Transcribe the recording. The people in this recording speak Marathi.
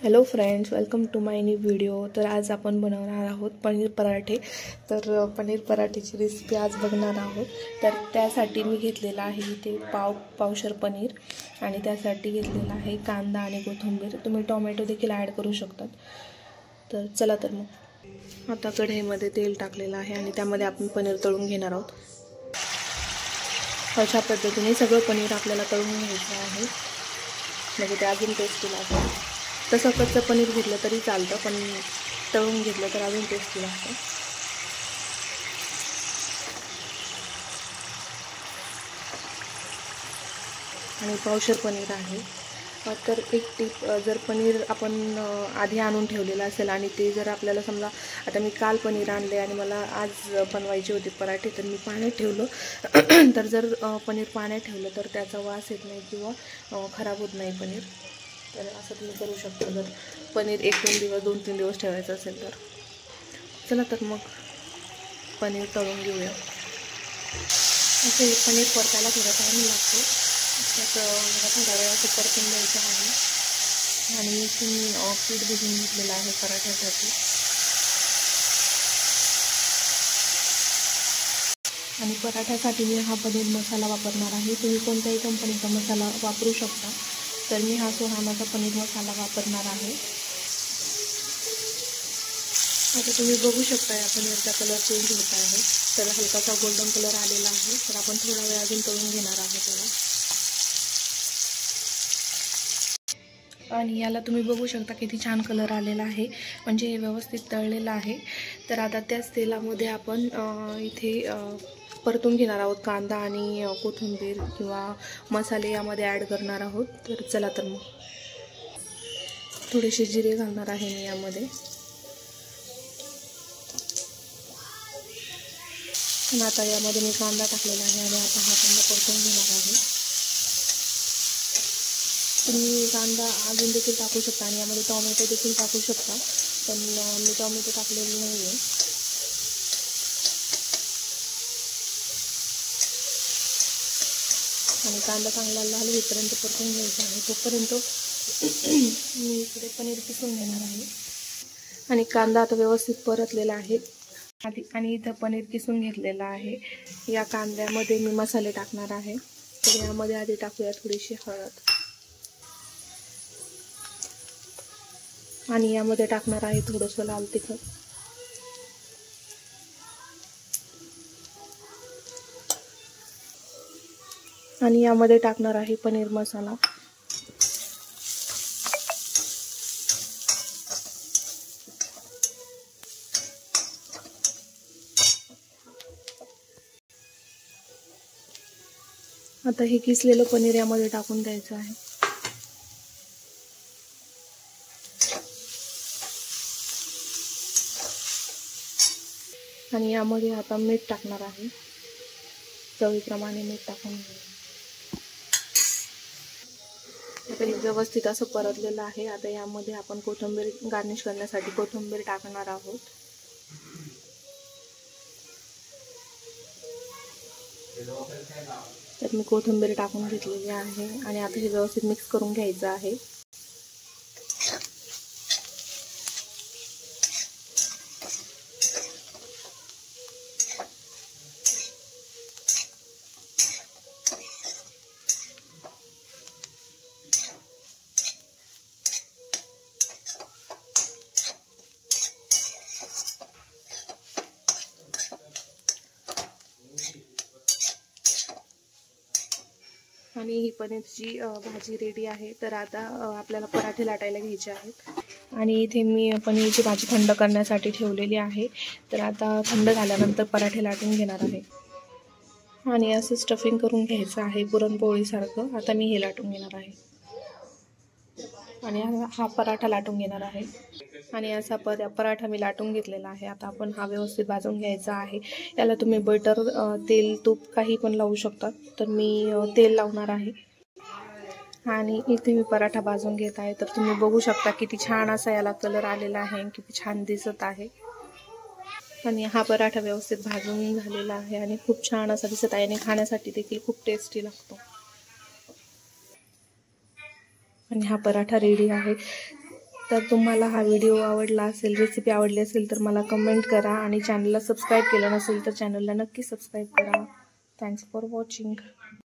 Hello friends, welcome to my new video. तर आज आपण बनवणार आहोत पनीर पराठे। तर पनीर पराठेची रेसिपी आज बघणार आहोत। तर त्यासाठी मी घेतलेला आहे इथे पावशर पनीर आणि त्यासाठी घेतलेला आहे कांदा आणि कोथिंबीर। तुम्ही टोमॅटो देखील ॲड करू शकतात। तर चला तर मग आता कढईमध्ये तेल टाकलेलं आहे आणि त्यामध्ये आपण पनीर तळून घेणार आहोत। अशा पद्धतीने सगळं पनीर आपल्याला तळून घ्यायचं आहे, म्हणजे ते अजून टेस्टी लागेल। तसं कच्चं पनीर घेतलं तरी चालतं, पण तळून घेतलं तर अजून टेस्टी लागतं। आणि पावशर पनीर आहे। तर एक टिप, जर पनीर आपण आधी आणून ठेवलेलं असेल आणि ते जर आपल्याला समजा आता मी काल पनीर आणले आणि मला आज बनवायचे होते पराठे, तर मी पाण्यात ठेवलं तर जर पनीर पाण्यात ठेवलं तर त्याचा वास येत नाही किंवा खराब होत नाही पनीर। तर असं तुम्ही करू शकता जर पनीर 1-2 दिवस 2-3 दिवस ठेवायचं असेल तर। चला तर मग पनीर तळून घेऊया। असे पनीर परतायला थोडा टाईम लागतो, त्याचं थोडा वेळ असं परतून द्यायचं आहे। आणि मी पीठ भिजवून घेतलेलं आहे पराठ्यासाठी। आणि पराठ्यासाठी मी हा पनीर मसाला वापरणार आहे। तुम्ही कोणत्याही कंपनीचा मसाला वापरू शकता। तर मी हा सुहानाचा पनीर मसाला वापरणार आहे। आता तुम्ही बघू शकता या पनीरचा कलर चेंज होत आहे, तर हलकासा गोल्डन कलर आलेला आहे। तर आपण थोडा वेळ अजून तळून घेणार आहोत त्याला। आणि याला तुम्ही बघू शकता किती छान कलर आलेला आहे, म्हणजे हे व्यवस्थित तळलेलं आहे। तर आता त्याच तेलामध्ये आपण इथे परतून घेणार आहोत कांदा आणि कोथिंबीर किंवा मसाले यामध्ये ॲड करणार आहोत। तर चला तर मग थोडेसे जिरे घालणार आहे मी यामध्ये। आणि आता यामध्ये मी कांदा टाकलेला आहे आणि आता हा कांदा परतून घेणार आहे। तुम्ही कांदा अजून देखील टाकू शकता आणि यामध्ये टोमॅटो देखील टाकू शकता, पण मी टोमॅटो टाकलेली नाही आहे। आणि कांदा चांगला लाल होईपर्यंत परतून घ्यायचा आहे, तोपर्यंत मी इकडे पनीर किसून घेणार आहे। आणि कांदा आता व्यवस्थित परतलेला आहे आणि इथं पनीर किसून घेतलेला आहे। या कांद्यामध्ये मी मसाले टाकणार आहे। तर यामध्ये आधी टाकूया थोडीशी हळद, आणि यामध्ये टाकणार आहे थोडंसं लाल तिखट, आणि यामध्ये टाकणार आहे पनीर मसाला। आता हे किसलेलं पनीर यामध्ये टाकून द्यायचं आहे। आणि यामध्ये आता मीठ टाकणार आहे, चवीप्रमाणे मीठ टाकून घ्यायचं। आता हे व्यवस्थित असं परतलेलं आहे। आता यामध्ये आपण कोथिंबीर गार्निश करण्यासाठी कोथिंबीर टाकणार आहोत। तर मी कोथिंबीर टाकून घेतलेली आहे आणि आता हे व्यवस्थित मिक्स करून घ्यायचं आहे। आणि ही पनीरची भाजी रेडी आहे। तर आता आपल्याला पराठे लाटायला घ्यायचे आहेत। आणि इथे मी पनीरची भाजी थंड करण्यासाठी ठेवलेली आहे। तर आता थंड झाल्यानंतर पराठे लाटून घेणार आहे। आणि असं स्टफिंग करून घ्यायचं आहे पुरणपोळीसारखं। आता मी हे लाटून घेणार आहे आणि हा पराठा लाटून घेणार आहे। आणि असा पराठा मी लाटून घेतलेला आहे। आता आपण हा व्यवस्थित भाजून घ्यायचा आहे। याला तुम्ही बटर, तेल, तूप काही पण लावू शकतात। तर मी तेल लावणार आहे। आणि इथे मी पराठा भाजून घेत आहे। तर तुम्ही बघू शकता किती छान असा याला कलर आलेला आहे, किती छान दिसत आहे। आणि हा पराठा व्यवस्थित भाजून झालेला आहे आणि खूप छान असा दिसत आहे आणि खाण्यासाठी देखील खूप टेस्टी लागतो। आणि हा पराठा रेडी आहे। तर तुम्हाला हा व्हिडिओ आवडला असेल, रेसिपी आवडली असेल तर मला कमेंट करा आणि चॅनलला सबस्क्राईब केलं नसेल तर चॅनलला नक्की सबस्क्राईब करा. Thanks for watching.